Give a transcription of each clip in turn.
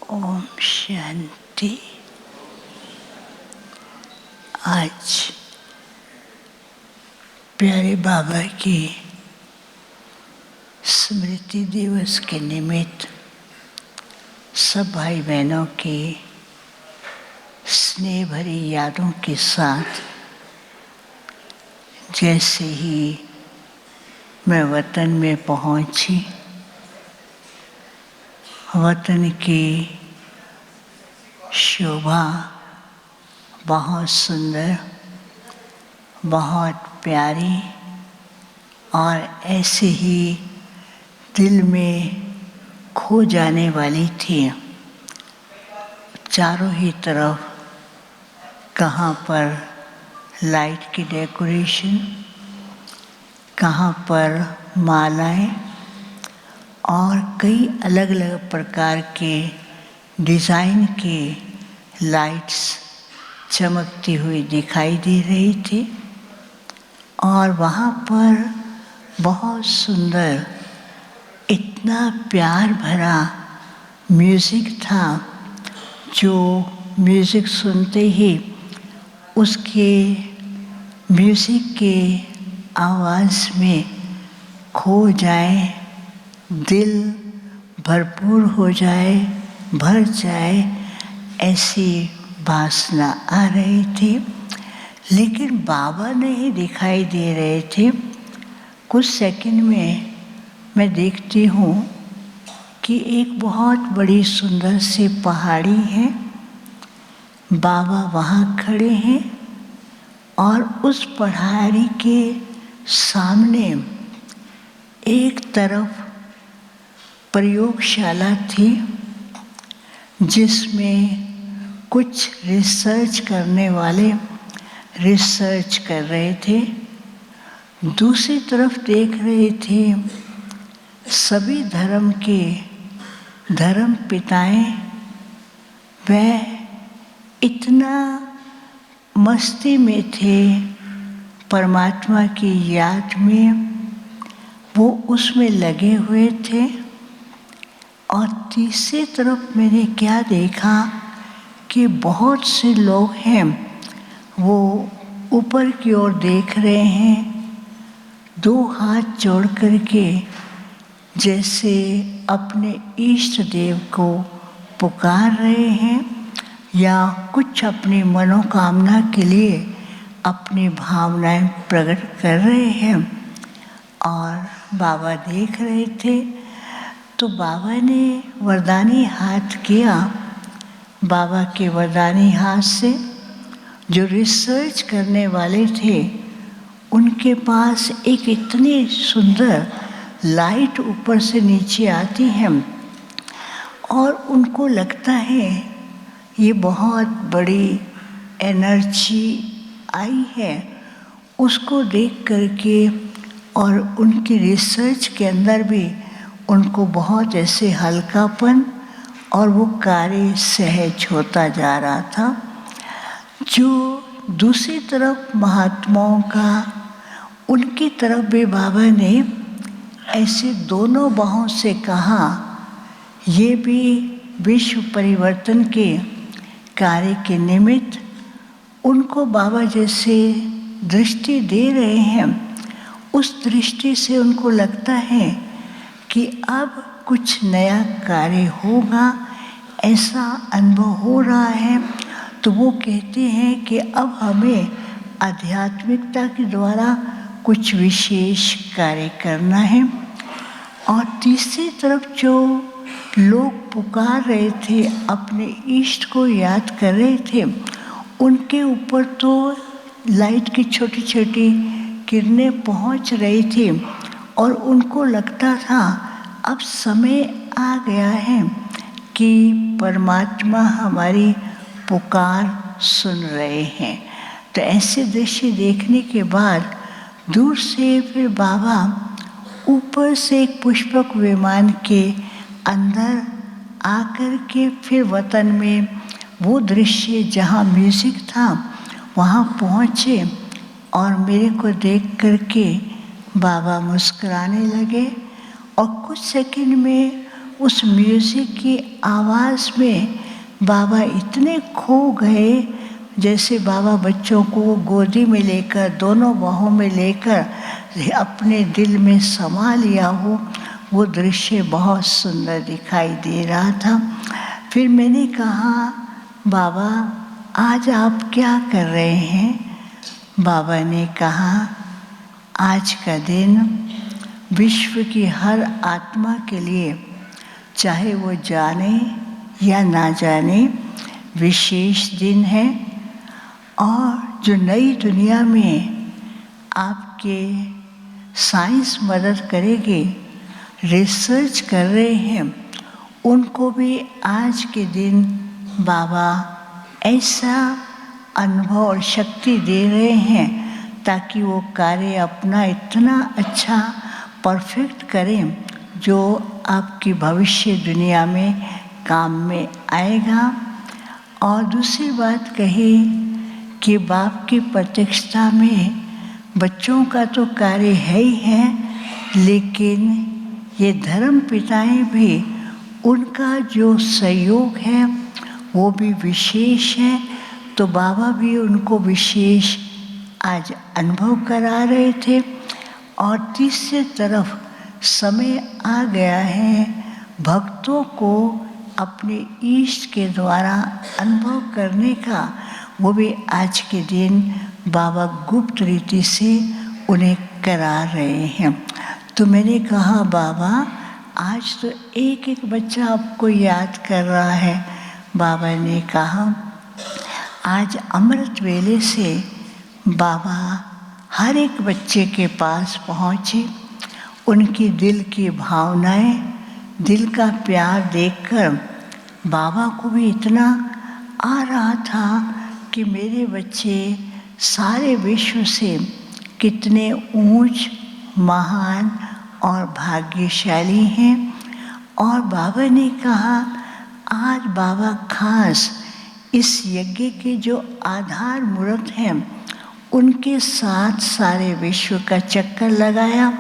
ओम शांति। आज प्यारे बाबा की स्मृति दिवस के निमित्त सब भाई बहनों की स्नेह भरी यादों के साथ जैसे ही मैं वतन में पहुंची, वतन की शोभा बहुत सुंदर, बहुत प्यारी और ऐसे ही दिल में खो जाने वाली थी। चारों ही तरफ कहाँ पर लाइट की डेकोरेशन, कहाँ पर मालाएं और कई अलग अलग प्रकार के डिज़ाइन के लाइट्स चमकती हुई दिखाई दे रही थी। और वहाँ पर बहुत सुंदर, इतना प्यार भरा म्यूज़िक था जो म्यूज़िक सुनते ही उसके म्यूज़िक के आवाज़ में खो जाए, दिल भरपूर हो जाए, भर जाए, ऐसी वासना आ रही थी। लेकिन बाबा नहीं दिखाई दे रहे थे। कुछ सेकंड में मैं देखती हूँ कि एक बहुत बड़ी सुंदर सी पहाड़ी है, बाबा वहाँ खड़े हैं और उस पहाड़ी के सामने एक तरफ प्रयोगशाला थी जिसमें कुछ रिसर्च करने वाले रिसर्च कर रहे थे। दूसरी तरफ देख रहे थे सभी धर्म के धर्म पिताएं, वह इतना मस्ती में थे परमात्मा की याद में, वो उसमें लगे हुए थे। और तीसरी तरफ मैंने क्या देखा कि बहुत से लोग हैं, वो ऊपर की ओर देख रहे हैं, दो हाथ जोड़ करके जैसे अपने इष्ट देव को पुकार रहे हैं या कुछ अपनी मनोकामना के लिए अपनी भावनाएं प्रकट कर रहे हैं। और बाबा देख रहे थे तो बाबा ने वरदानी हाथ किया। बाबा के वरदानी हाथ से जो रिसर्च करने वाले थे उनके पास एक इतनी सुंदर लाइट ऊपर से नीचे आती है और उनको लगता है ये बहुत बड़ी एनर्जी आई है। उसको देख करके और उनकी रिसर्च के अंदर भी उनको बहुत ऐसे हल्कापन और वो कार्य सहज होता जा रहा था। जो दूसरी तरफ महात्माओं का, उनकी तरफ भी बाबा ने ऐसे दोनों बाहों से कहा, ये भी विश्व परिवर्तन के कार्य के निमित्त उनको बाबा जैसे दृष्टि दे रहे हैं। उस दृष्टि से उनको लगता है कि अब कुछ नया कार्य होगा, ऐसा अनुभव हो रहा है। तो वो कहते हैं कि अब हमें आध्यात्मिकता के द्वारा कुछ विशेष कार्य करना है। और तीसरी तरफ जो लोग पुकार रहे थे, अपने इष्ट को याद कर रहे थे, उनके ऊपर तो लाइट की छोटी छोटी किरणें पहुंच रही थी और उनको लगता था अब समय आ गया है कि परमात्मा हमारी पुकार सुन रहे हैं। तो ऐसे दृश्य देखने के बाद दूर से फिर बाबा ऊपर से एक पुष्पक विमान के अंदर आकर के फिर वतन में वो दृश्य जहाँ म्यूज़िक था वहाँ पहुँचे और मेरे को देख करके बाबा मुस्कुराने लगे। और कुछ सेकंड में उस म्यूज़िक की आवाज़ में बाबा इतने खो गए, जैसे बाबा बच्चों को गोदी में लेकर, दोनों बाहों में लेकर अपने दिल में समा लिया हो। वो दृश्य बहुत सुंदर दिखाई दे रहा था। फिर मैंने कहा, बाबा आज आप क्या कर रहे हैं? बाबा ने कहा, आज का दिन विश्व की हर आत्मा के लिए, चाहे वो जाने या ना जाने, विशेष दिन है। और जो नई दुनिया में आपके साइंस मदद करेगी, रिसर्च कर रहे हैं, उनको भी आज के दिन बाबा ऐसा अनुभव और शक्ति दे रहे हैं ताकि वो कार्य अपना इतना अच्छा परफेक्ट करें जो आपकी भविष्य दुनिया में काम में आएगा। और दूसरी बात कही कि बाप की प्रत्यक्षता में बच्चों का तो कार्य है ही है, लेकिन ये धर्म पिताएं भी, उनका जो सहयोग है वो भी विशेष है। तो बाबा भी उनको विशेष आज अनुभव करा रहे थे। और तीसरी तरफ समय आ गया है भक्तों को अपने ईष्ट के द्वारा अनुभव करने का। वो भी आज के दिन बाबा गुप्त रीति से उन्हें करा रहे हैं। तो मैंने कहा, बाबा आज तो एक एक बच्चा आपको याद कर रहा है। बाबा ने कहा, आज अमृत वेले से बाबा हर एक बच्चे के पास पहुँचे। उनकी दिल की भावनाएं, दिल का प्यार देखकर बाबा को भी इतना आ रहा था कि मेरे बच्चे सारे विश्व से कितने ऊंच, महान और भाग्यशाली हैं। और बाबा ने कहा, आज बाबा खास इस यज्ञ के जो आधार मूर्त हैं उनके साथ सारे विश्व का चक्कर लगाया।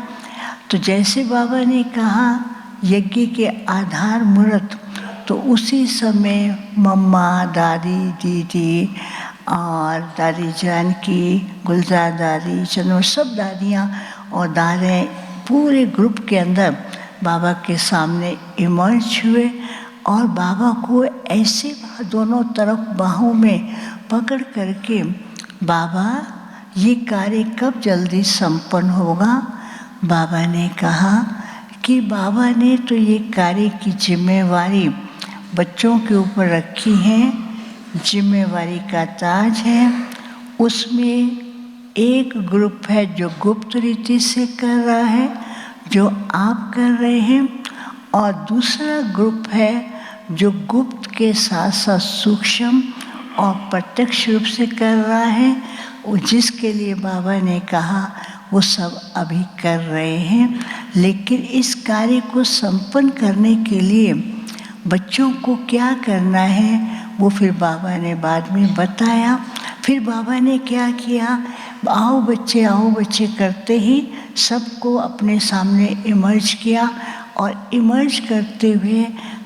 तो जैसे बाबा ने कहा यज्ञ के आधार मूर्त, तो उसी समय मम्मा, दादी, दीदी और दादी जानकी, गुलजार दादी, चंद्र, सब दादियाँ और दादे पूरे ग्रुप के अंदर बाबा के सामने इमर्ज हुए। और बाबा को ऐसे दोनों तरफ बाहों में पकड़ करके, बाबा ये कार्य कब जल्दी संपन्न होगा? बाबा ने कहा कि बाबा ने तो ये कार्य की जिम्मेवारी बच्चों के ऊपर रखी है, जिम्मेवारी का ताज है। उसमें एक ग्रुप है जो गुप्त रीति से कर रहा है, जो आप कर रहे हैं, और दूसरा ग्रुप है जो गुप्त के साथ साथ सूक्ष्म और प्रत्यक्ष रूप से कर रहा है। जिसके लिए बाबा ने कहा वो सब अभी कर रहे हैं। लेकिन इस कार्य को संपन्न करने के लिए बच्चों को क्या करना है वो फिर बाबा ने बाद में बताया। फिर बाबा ने क्या किया, आओ बच्चे करते ही सबको अपने सामने इमर्ज किया। और इमर्ज करते हुए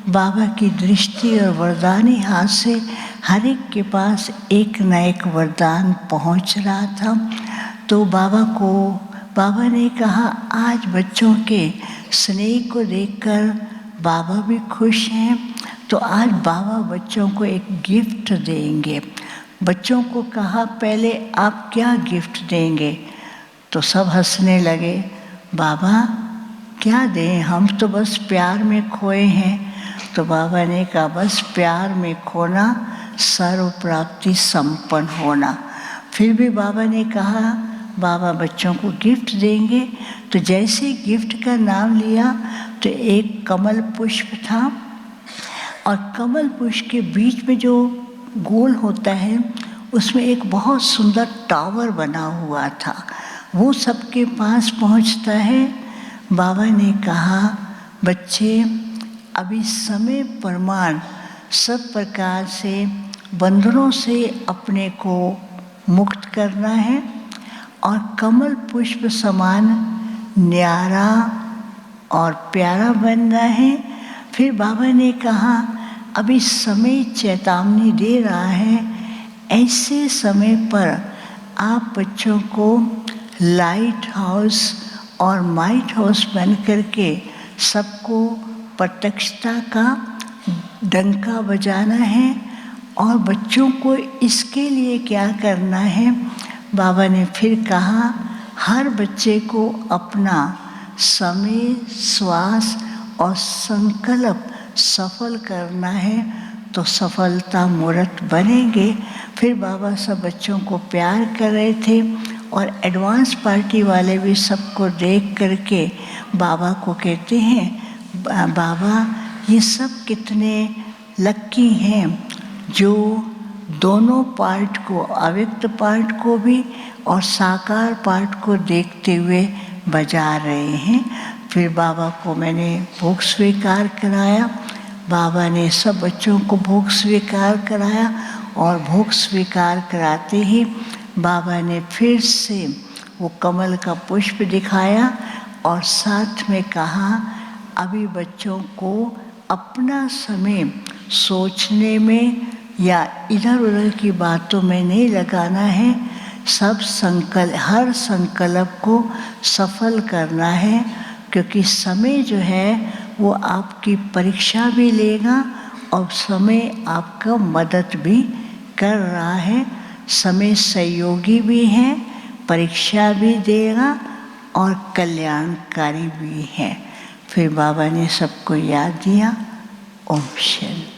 बाबा की दृष्टि और वरदानी हाथ से हर एक के पास एक न एक वरदान पहुंच रहा था। तो बाबा ने कहा, आज बच्चों के स्नेह को देखकर बाबा भी खुश हैं, तो आज बाबा बच्चों को एक गिफ्ट देंगे। बच्चों को कहा, पहले आप क्या गिफ्ट देंगे? तो सब हंसने लगे। बाबा क्या दें, हम तो बस प्यार में खोए हैं। तो बाबा ने कहा, बस प्यार में खोना, सर्व प्राप्ति संपन्न होना। फिर भी बाबा ने कहा, बाबा बच्चों को गिफ्ट देंगे। तो जैसे गिफ्ट का नाम लिया तो एक कमल पुष्प था, और कमल पुष्प के बीच में जो गोल होता है उसमें एक बहुत सुंदर टावर बना हुआ था। वो सबके पास पहुंचता है। बाबा ने कहा, बच्चे अभी समय प्रमाण सब प्रकार से बंधनों से अपने को मुक्त करना है, और कमल पुष्प समान न्यारा और प्यारा बनना है। फिर बाबा ने कहा अभी समय चेतावनी दे रहा है, ऐसे समय पर आप बच्चों को लाइट हाउस और माइट हाउस बन करके सबको प्रत्यक्षता का डंका बजाना है। और बच्चों को इसके लिए क्या करना है, बाबा ने फिर कहा हर बच्चे को अपना समय, श्वास और संकल्प सफल करना है तो सफलता मूर्त बनेंगे। फिर बाबा सब बच्चों को प्यार कर रहे थे और एडवांस पार्टी वाले भी सबको देख करके बाबा को कहते हैं, बाबा ये सब कितने लक्की हैं जो दोनों पार्ट को, अव्यक्त पार्ट को भी और साकार पार्ट को देखते हुए बजा रहे हैं। फिर बाबा को मैंने भोग स्वीकार कराया। बाबा ने सब बच्चों को भोग स्वीकार कराया और भोग स्वीकार कराते ही बाबा ने फिर से वो कमल का पुष्प दिखाया और साथ में कहा अभी बच्चों को अपना समय सोचने में या इधर उधर की बातों में नहीं लगाना है, सब हर संकल्प को सफल करना है, क्योंकि समय जो है वो आपकी परीक्षा भी लेगा और समय आपका मदद भी कर रहा है। समय सहयोगी भी है, परीक्षा भी देगा और कल्याणकारी भी है। फिर बाबा ने सबको याद दिया। ओम शांति।